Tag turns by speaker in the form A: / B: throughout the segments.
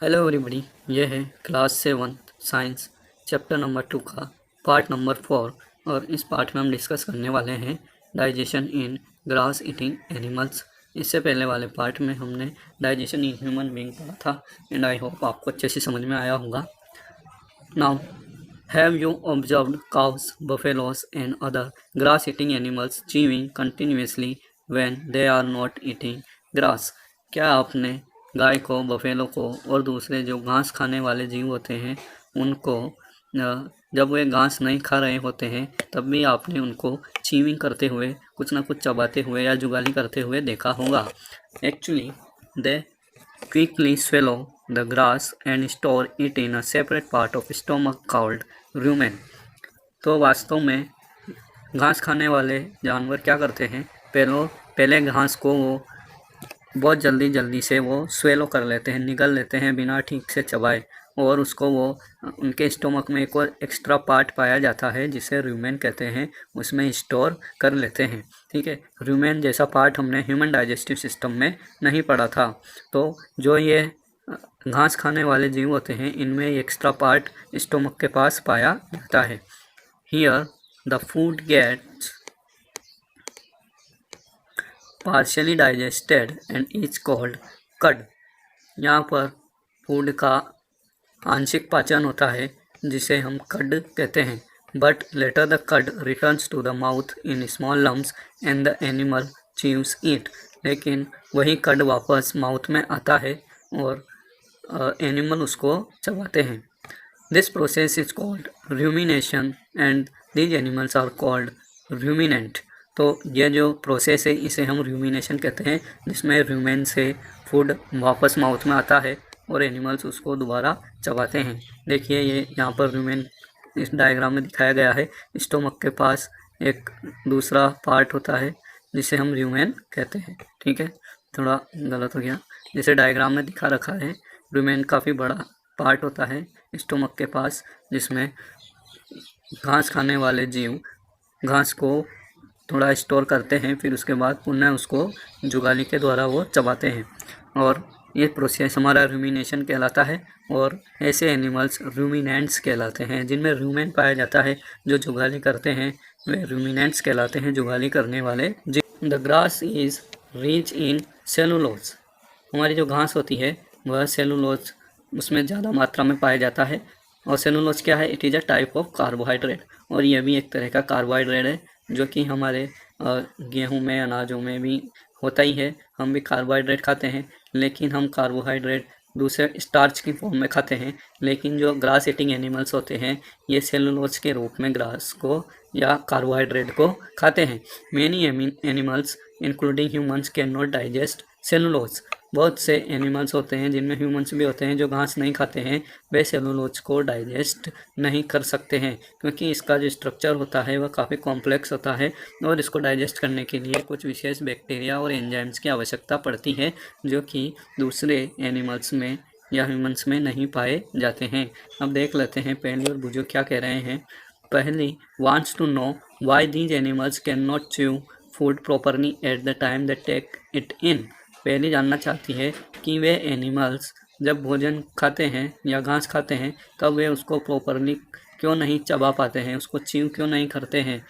A: Hello everybody, ये है class 7 science chapter number 2 का पार्ट नंबर 4। और इस पार्ट में हम डिस्कस करने वाले हैं डाइजेशन इन ग्रास ईटिंग एनिमल्स। इससे पहले वाले पार्ट में हमने डाइजेशन इन ह्यूमन बीइंग पढ़ा था एंड आई होप आपको अच्छे से समझ में आया होगा। Now have you observed cows, buffaloes and other grass eating animals chewing continuously when they are not eating grass? क्या आपने गाय को, बफेलो को और दूसरे जो घास खाने वाले जीव होते हैं उनको जब वे घास नहीं खा रहे होते हैं तब भी आपने उनको चीविंग करते हुए, कुछ ना कुछ चबाते हुए या जुगाली करते हुए देखा होगा? Actually they quickly swallow the grass and store it in a separate part of stomach called rumen। तो वास्तव में घास खाने वाले जानवर क्या करते हैं, पहले घास को वो बहुत जल्दी से वो स्वेलो कर लेते हैं, निगल लेते हैं बिना ठीक से चबाए, और उसको वो उनके स्टोमक में एक और एक्स्ट्रा पार्ट पाया जाता है जिसे रूमेन कहते हैं, उसमें स्टोर कर लेते हैं। ठीक है, रूमेन जैसा पार्ट हमने ह्यूमन डाइजेस्टिव सिस्टम में नहीं पढ़ा था। तो जो ये घास खाने वाले जीव होते हैं इनमें एक्स्ट्रा पार्ट स्टोमक के पास पाया जाता है। Here the food gets partially digested and is called cud. यहाँ पर फूड का आंशिक पाचन होता है जिसे हम कड कहते हैं, but later the cud returns to the mouth in small lumps and the animal chews it. लेकिन वही कड वापस माउथ में आता है और एनिमल उसको चबाते हैं। This process is called rumination and these animals are called ruminant. तो ये जो प्रोसेस है इसे हम रूमिनेशन कहते हैं, जिसमें रूमेन से फूड वापस माउथ में आता है और एनिमल्स उसको दोबारा चबाते हैं। देखिए ये यहाँ पर रूमेन इस डायग्राम में दिखाया गया है। स्टोमक के पास एक दूसरा पार्ट होता है जिसे हम रूमेन कहते हैं। ठीक है, थोड़ा गलत हो गया, जैसे डायग्राम में दिखा रखा है। रूमेन काफ़ी बड़ा पार्ट होता है स्टोमक के पास जिसमें घास खाने वाले जीव घास को थोड़ा स्टोर करते हैं, फिर उसके बाद पुनः उसको जुगाली के द्वारा वो चबाते हैं, और ये प्रोसेस हमारा रूमिनेशन कहलाता है। और ऐसे एनिमल्स रूमिनेंट्स कहलाते हैं जिनमें रूमेन पाया जाता है। जो जुगाली करते हैं वे रूमिनेंट्स कहलाते हैं, जुगाली करने वाले जीव। The grass is rich in cellulose. हमारी जो घास होती है वह सेलुलोज उसमें ज़्यादा मात्रा में पाया जाता है। और सेलुलोज क्या है? It is a type of carbohydrate, और यह भी एक तरह का कार्बोहाइड्रेट है जो कि हमारे गेहूं में, अनाजों में भी होता ही है। हम भी कार्बोहाइड्रेट खाते हैं, लेकिन हम कार्बोहाइड्रेट दूसरे स्टार्च की फॉर्म में खाते हैं। लेकिन जो ग्रास ईटिंग एनिमल्स होते हैं ये सेलुलोज के रूप में ग्रास को या कार्बोहाइड्रेट को खाते हैं। Many animals including humans can not digest cellulose. बहुत से एनिमल्स होते हैं जिनमें ह्यूमंस भी होते हैं जो घास नहीं खाते हैं, वे सेलुलोज को डाइजेस्ट नहीं कर सकते हैं क्योंकि इसका जो स्ट्रक्चर होता है वह काफ़ी कॉम्प्लेक्स होता है, और इसको डाइजेस्ट करने के लिए कुछ विशेष बैक्टीरिया और एंजाइम्स की आवश्यकता पड़ती है जो कि दूसरे एनिमल्स में या ह्यूमंस में नहीं पाए जाते हैं। अब देख लेते हैं पहली और बुझो क्या कह रहे हैं। पहली wants to know why these animals cannot chew food properly at the time they take it in। पहली जानना चाहती है कि वे एनिमल्स जब भोजन खाते हैं या घास खाते हैं तब वे उसको प्रॉपरली क्यों नहीं चबा पाते हैं, उसको च्यू क्यों नहीं करते हैं।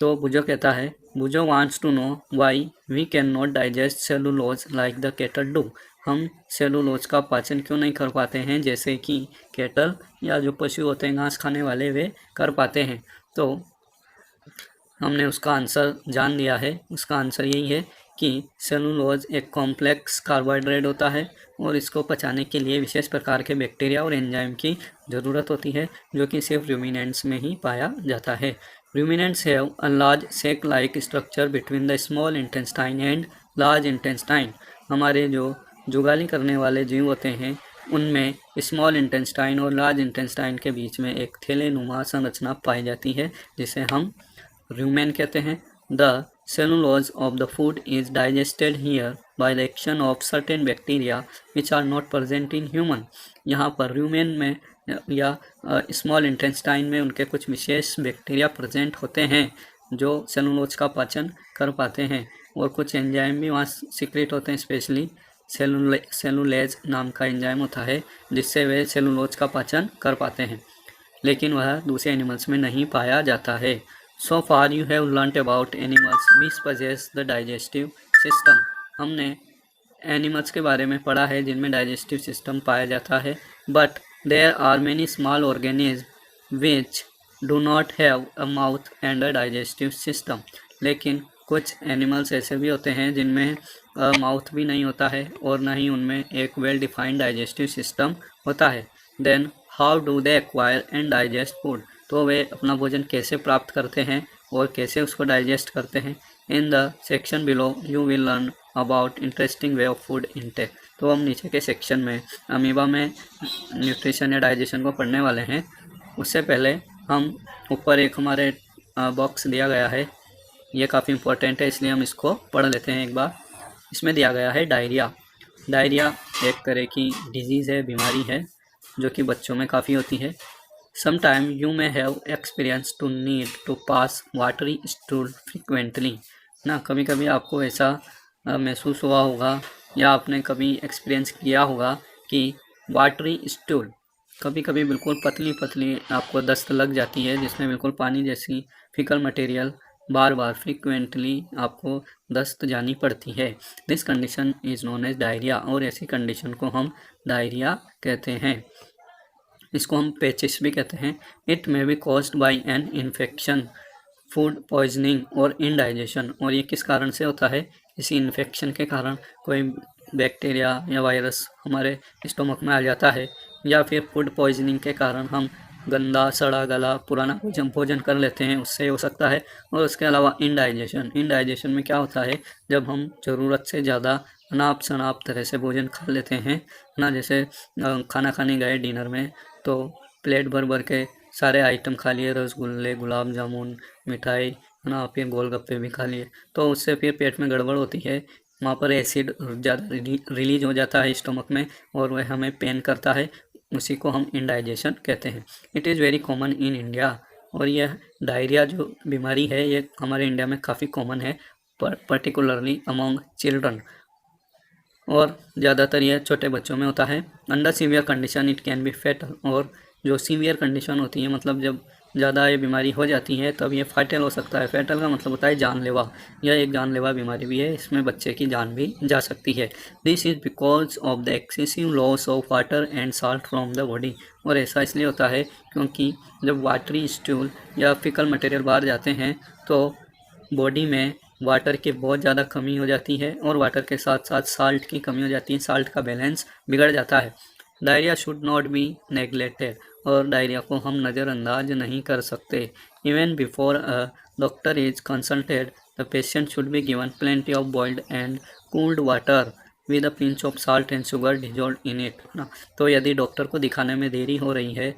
A: तो बुझो कहता है, Boojho wants to know why we can not digest cellulose like the cattle do. हम सेलुलोज का पाचन क्यों नहीं कर पाते हैं जैसे कि कैटल या जो पशु होते हैं घास खाने वाले वे कर पाते हैं। तो हमने उसका आंसर जान लिया है। उसका आंसर यही है कि सेलुलोज एक कॉम्प्लेक्स कार्बोहाइड्रेट होता है और इसको पचाने के लिए विशेष प्रकार के बैक्टीरिया और एंजाइम की ज़रूरत होती है जो कि सिर्फ रूमिनेंट्स में ही पाया जाता है। Ruminants have a large sac like structure between the small intestine and large intestine. हमारे जो जुगाली करने वाले जीव होते हैं उनमें स्मॉल इंटेस्टाइन और लार्ज इंटेस्टाइन के बीच में एक थैलेनुमा संरचना पाई जाती है जिसे हम रूमेन कहते हैं। The cellulose of the food is digested here by the action of certain bacteria which are not present in human। यहाँ पर रूमेन में या स्मॉल इंटेस्टाइन में उनके कुछ विशेष बैक्टीरिया प्रेजेंट होते हैं जो सेलुलोज का पाचन कर पाते हैं, और कुछ एंजाइम भी वहाँ सीक्रेट होते हैं स्पेशली सेलुलेज नाम का एंजाइम होता है जिससे वे सेलुलोज का पाचन कर पाते हैं, लेकिन वह दूसरे एनिमल्स में नहीं पाया जाता है। So far you have learned about animals which possess the digestive system. हमने एनिमल्स के बारे में पढ़ा है जिनमें डाइजेस्टिव सिस्टम पाया जाता है, but there are many small organism which do not have a mouth and a digestive system. लेकिन कुछ एनिमल्स ऐसे भी होते हैं जिनमें माउथ भी नहीं होता है और ना ही उनमें एक वेल डिफाइंड डाइजेस्टिव सिस्टम होता है। Then how do they acquire and digest food. तो वे अपना भोजन कैसे प्राप्त करते हैं और कैसे उसको डाइजेस्ट करते हैं। In the section below you will learn about interesting way of food intake. तो हम नीचे के सेक्शन में अमीबा में न्यूट्रिशन या डाइजेशन को पढ़ने वाले हैं। उससे पहले हम ऊपर एक हमारे बॉक्स दिया गया है, ये काफ़ी इंपॉर्टेंट है इसलिए हम इसको पढ़ लेते हैं एक बार। इसमें दिया गया है डायरिया। डायरिया एक तरह की डिजीज़ है, बीमारी है जो कि बच्चों में काफ़ी होती है। Sometime you may have experience to need to pass watery stool frequently ना। कभी कभी आपको ऐसा महसूस हुआ होगा या आपने कभी एक्सपीरियंस किया होगा कि वाटरी स्टूल, कभी कभी बिल्कुल पतली पतली आपको दस्त लग जाती है जिसमें बिल्कुल पानी जैसी फिकल मटेरियल बार बार फ्रिक्वेंटली आपको दस्त जानी पड़ती है। This condition is known as diarrhoea, और ऐसी कंडीशन को हम डायरिया कहते हैं। इसको हम पेचिस भी कहते हैं। It may be caused by an infection, food poisoning और इनडाइजेशन। और ये किस कारण से होता है? किसी इन्फेक्शन के कारण कोई बैक्टीरिया या वायरस हमारे स्टोमक में आ जाता है, या फिर फूड पॉइजनिंग के कारण हम गंदा सड़ा गला पुराना भोजन कर लेते हैं, उससे हो सकता है। और उसके अलावा इनडाइजेशन में क्या होता है, जब हम ज़रूरत से ज़्यादा अनाप शनाप तरह से भोजन खा लेते हैं ना, जैसे खाना खाने गए डिनर में तो प्लेट भर भर के सारे आइटम खा लिए, रसगुल्ले, गुलाब जामुन, मिठाई है ना, फिर गोलगप्पे भी खा लिए, तो उससे फिर पेट में गड़बड़ होती है। वहाँ पर एसिड ज़्यादा रिलीज हो जाता है स्टमक में और वह हमें पेन करता है, उसी को हम इंडाइजेशन कहते हैं। It is very common in India. और यह डायरिया जो बीमारी है ये हमारे इंडिया में काफ़ी कॉमन है, पर्टिकुलरली अमॉन्ग चिल्ड्रन, और ज़्यादातर यह छोटे बच्चों में होता है। Under severe condition it can be fatal. और जो सीवियर कंडीशन होती है, मतलब जब ज़्यादा ये बीमारी हो जाती है तब ये फाइटल हो सकता है। फेटल का मतलब होता है जानलेवा। यह एक जानलेवा बीमारी भी है, इसमें बच्चे की जान भी जा सकती है। This is because of the excessive loss of water and salt from the body. और ऐसा इसलिए होता है क्योंकि जब वाटरी स्टूल या फिकल मटेरियल बाहर जाते हैं तो बॉडी में वाटर की बहुत ज़्यादा कमी हो जाती है और वाटर के साथ साथ साल्ट की कमी हो जाती है, साल्ट का बैलेंस बिगड़ जाता है। Diarrhoea should not be neglected. और डायरिया को हम नज़रअंदाज नहीं कर सकते। Even before a doctor is consulted the patient should be given plenty of boiled and cooled water with a pinch of salt and sugar dissolve in it ना। तो यदि डॉक्टर को दिखाने में देरी हो रही है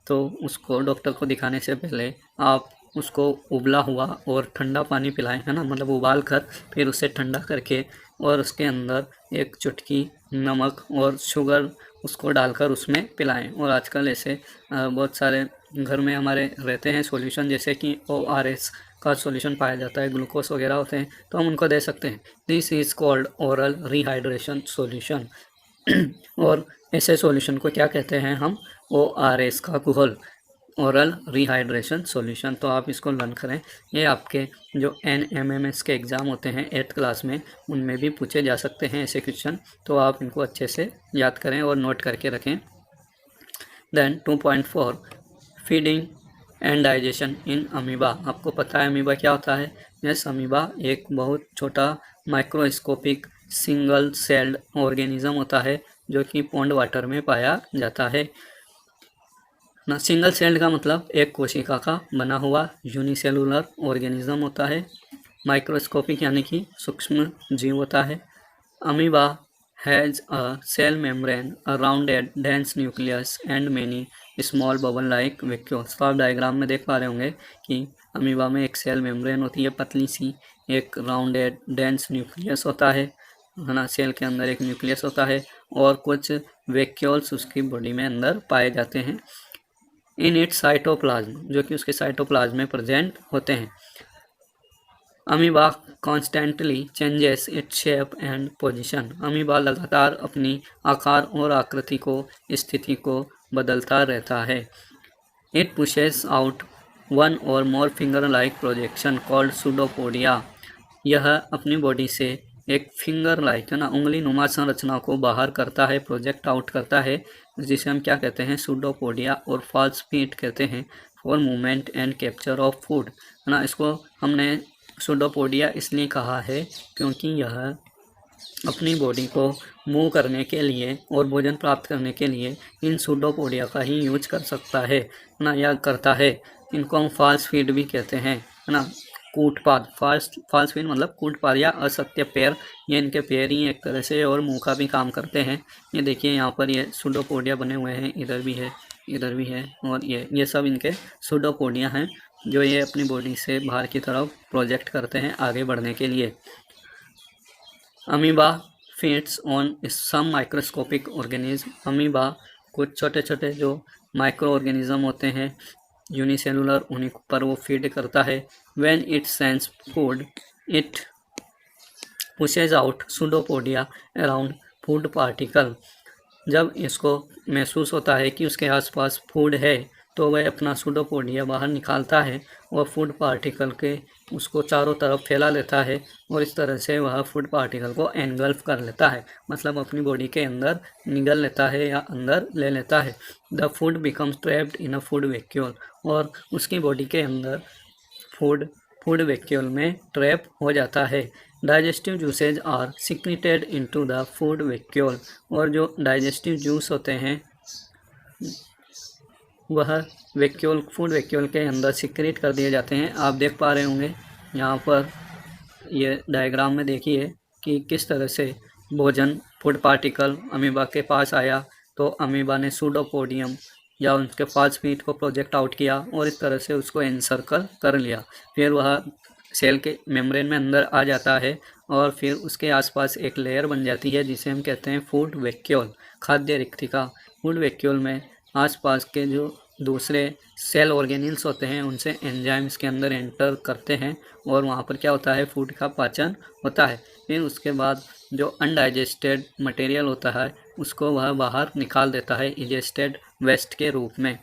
A: तो उसको डॉक्टर को दिखाने से पहले आप उसको उबला हुआ और ठंडा पानी पिलाएं, है ना, मतलब उबाल कर फिर उसे ठंडा करके और उसके अंदर एक चुटकी नमक और शुगर उसको डालकर उसमें पिलाएं। और आजकल ऐसे बहुत सारे घर में हमारे रहते हैं सॉल्यूशन, जैसे कि ORS का सॉल्यूशन पाया जाता है, ग्लूकोज वगैरह होते हैं तो हम उनको दे सकते हैं। This is called oral rehydration solution. और ऐसे सॉल्यूशन को क्या कहते हैं हम? ORS का घोल, ओरल रिहाइड्रेशन सॉल्यूशन। तो आप इसको लर्न करें। ये आपके जो NMMS के एग्ज़ाम होते हैं 8th क्लास में, उनमें भी पूछे जा सकते हैं ऐसे क्वेश्चन, तो आप इनको अच्छे से याद करें और नोट करके रखें। Then 2.4 feeding and digestion in amoeba. आपको पता है अमीबा क्या होता है? यस, अमीबा एक बहुत छोटा माइक्रोस्कोपिक सिंगल सेल्ड ऑर्गेनिज्म होता है जो कि पॉन्ड वाटर में पाया जाता है ना। सिंगल सेल्ड का मतलब एक कोशिका का बना हुआ यूनिसेलुलर ऑर्गेनिज्म होता है। माइक्रोस्कोपिक यानी कि सूक्ष्म जीव होता है। Amoeba has a cell membrane around a dense nucleus and many small bubble like vacuoles. तो आप डायग्राम में देख पा रहे होंगे कि अमीबा में एक सेल मेम्ब्रेन होती है पतली सी, एक राउंडेड डेंस न्यूक्लियस होता है ना, सेल के अंदर एक न्यूक्लियस होता है और कुछ वैक्यूल्स उसकी बॉडी में अंदर पाए जाते हैं। इन इट साइटोप्लाज्म, जो कि उसके साइटोप्लाज्म में प्रेजेंट होते हैं। Amoeba constantly changes its shape and position. Amoeba लगातार अपनी आकार और आकृति को, स्थिति को बदलता रहता है। इट पुशेस आउट वन और more finger like projection called pseudopodia. यह अपनी बॉडी से एक फिंगर लाइक है ना, उंगली नुमा संरचना को बाहर करता है, प्रोजेक्ट आउट करता है, जिसे हम क्या कहते हैं, सूडोपोडिया, और फॉल्स फीट कहते हैं for movement and capture of food, है ना। इसको हमने सूडोपोडिया इसलिए कहा है क्योंकि यह अपनी बॉडी को मूव करने के लिए और भोजन प्राप्त करने के लिए इन सूडोपोडिया का ही यूज कर सकता है ना, या करता है। इनको हम फॉल्स फीट भी कहते हैं, है ना। कूटपाद, फॉल्स फीट मतलब कूटपाद या असत्य पैर, ये इनके पैर ही एक तरह से और मुंह का भी काम करते हैं। ये देखिए यहाँ पर ये सूडोपोडिया बने हुए हैं, इधर भी है, इधर भी है, और ये सब इनके सूडोपोडिया हैं जो ये अपनी बॉडी से बाहर की तरफ प्रोजेक्ट करते हैं आगे बढ़ने के लिए। Amoeba feeds on some microscopic organism. Amoeba कुछ छोटे छोटे जो माइक्रो ऑर्गेनिज्म होते हैं यूनिसेलुलर, उन्हीं पर वो फीड करता है। When it sense food it pushes out pseudopodia around food particle. जब इसको महसूस होता है कि उसके आसपास फूड है तो वह अपना सूडोपोडिया बाहर निकालता है और फूड पार्टिकल के उसको चारों तरफ फैला लेता है, और इस तरह से वह फूड पार्टिकल को एनगल्फ कर लेता है, मतलब अपनी बॉडी के अंदर निगल लेता है या अंदर ले लेता है। The food becomes trapped in a food vacuole, और उसकी बॉडी के अंदर फूड वैक्यूल में ट्रैप हो जाता है। Digestive juices are secreted into the food vacuole, और जो डाइजेस्टिव जूस होते हैं वह वैक्यूल, फूड वैक्यूल के अंदर सिक्रेट कर दिए जाते हैं। आप देख पा रहे होंगे यहाँ पर ये डायग्राम में, देखिए कि किस तरह से भोजन, फूड पार्टिकल अमीबा के पास आया तो अमीबा ने सूडोपोडियम या उनके फॉल्स फीट को प्रोजेक्ट आउट किया और इस तरह से उसको एनसर्कल कर लिया। फिर वह सेल के मेम्ब्रेन में अंदर आ जाता है और फिर उसके आसपास एक लेयर बन जाती है जिसे हम कहते हैं फूड वैक्यूल, खाद्य रिक्तिका। फूड वैक्यूल में आसपास के जो दूसरे सेल ऑर्गेनिल्स होते हैं उनसे एंजाइम्स के अंदर एंटर करते हैं और वहाँ पर क्या होता है, फूड का पाचन होता है। फिर उसके बाद जो अनडाइजेस्टेड मटेरियल होता है उसको वह बाहर निकाल देता है इजेस्टेड वेस्ट के रूप में,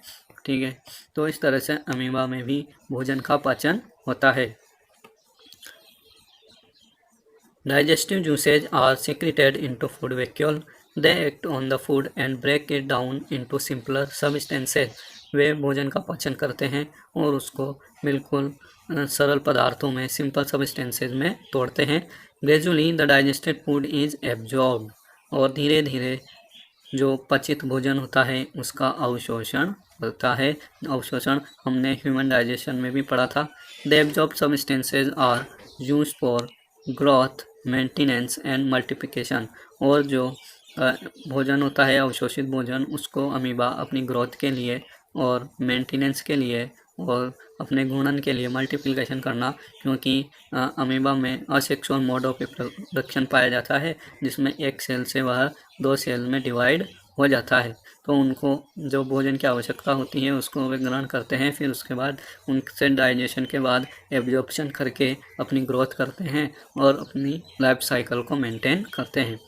A: ठीक है। तो इस तरह से अमीबा में भी भोजन का पाचन होता है। Digestive juices are secreted into food vacuole. They act on the food and break it down into simpler substances. वे भोजन का पाचन करते हैं और उसको बिल्कुल सरल पदार्थों में, सिंपल सब्सटेंसेज में तोड़ते हैं। Gradually the digested food is absorbed, और धीरे धीरे जो पचित भोजन होता है उसका अवशोषण होता है। अवशोषण हमने ह्यूमन डाइजेशन में भी पढ़ा था। The absorbed substances are used for growth, maintenance and multiplication, और जो भोजन होता है अवशोषित भोजन उसको अमीबा अपनी ग्रोथ के लिए और मेंटेनेंस के लिए और अपने गुणन के लिए, मल्टीप्लिकेशन करना, क्योंकि अमीबा में असेक्सुअल मोड ऑफ रिप्रोडक्शन पाया जाता है जिसमें एक सेल से वह 2 सेल में डिवाइड हो जाता है। तो उनको जो भोजन की आवश्यकता होती है उसको वे ग्रहण करते हैं, फिर उसके बाद उनसे डाइजेशन के बाद एब्जॉर्प्शन करके अपनी ग्रोथ करते हैं और अपनी लाइफ साइकिल को मेंटेन करते हैं।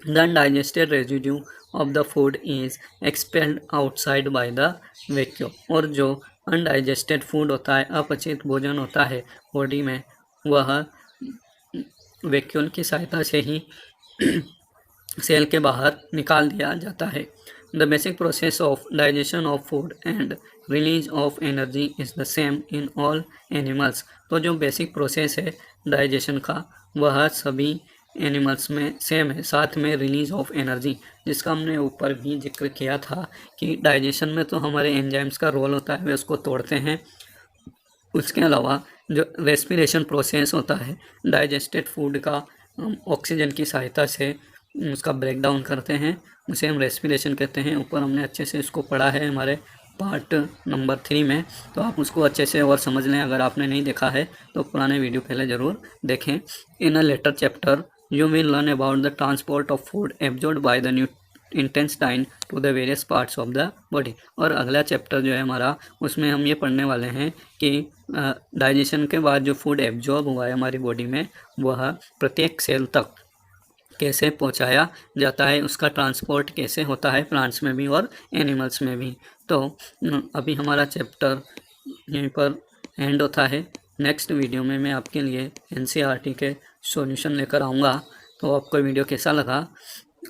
A: The undigested residue of the food is expelled outside by the vacuum, और जो अनडाइजेस्टेड फूड होता है, अपचित भोजन होता है बॉडी में, वह वैक्यूम की सहायता से ही सेल के बाहर निकाल दिया जाता है। The basic process of digestion of food and release of energy is the same in all animals. तो जो बेसिक प्रोसेस है डाइजेशन का वह सभी एनिमल्स में सेम है। साथ में रिलीज ऑफ एनर्जी, जिसका हमने ऊपर भी जिक्र किया था कि डाइजेशन में तो हमारे एंजाइम्स का रोल होता है, वे उसको तोड़ते हैं। उसके अलावा जो रेस्पिरेशन प्रोसेस होता है डाइजेस्टेड फूड का, ऑक्सीजन की सहायता से उसका ब्रेक डाउन करते हैं, उसे हम रेस्पिरेशन कहते हैं। ऊपर हमने अच्छे से इसको पढ़ा है हमारे पार्ट नंबर 3 में, तो आप उसको अच्छे से और समझ लें। अगर आपने नहीं देखा है तो पुराने वीडियो पहले ज़रूर देखें। In a later chapter you will learn about the transport of food absorbed by the intestine to the various parts of the body. और अगला चैप्टर जो है हमारा, उसमें हम ये पढ़ने वाले हैं कि डाइजेशन के बाद जो फूड एब्जॉर्ब हुआ है हमारी बॉडी में, वह प्रत्येक सेल तक कैसे पहुंचाया जाता है, उसका ट्रांसपोर्ट कैसे होता है प्लांट्स में भी और एनिमल्स में भी। तो अभी हमारा चैप्टर यहीं पर एंड होता है। नेक्स्ट वीडियो में मैं आपके लिए एनसीईआरटी के सॉल्यूशन लेकर आऊँगा। तो आपको वीडियो कैसा लगा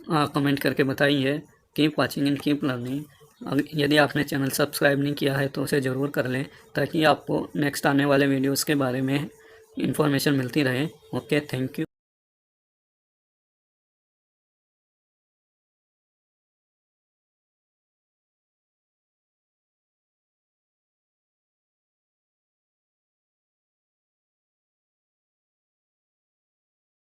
A: कमेंट करके बताइए। Keep watching and keep learning. यदि आपने चैनल सब्सक्राइब नहीं किया है तो उसे ज़रूर कर लें, ताकि आपको नेक्स्ट आने वाले वीडियोस के बारे में इंफॉर्मेशन मिलती रहे। Okay, thank you.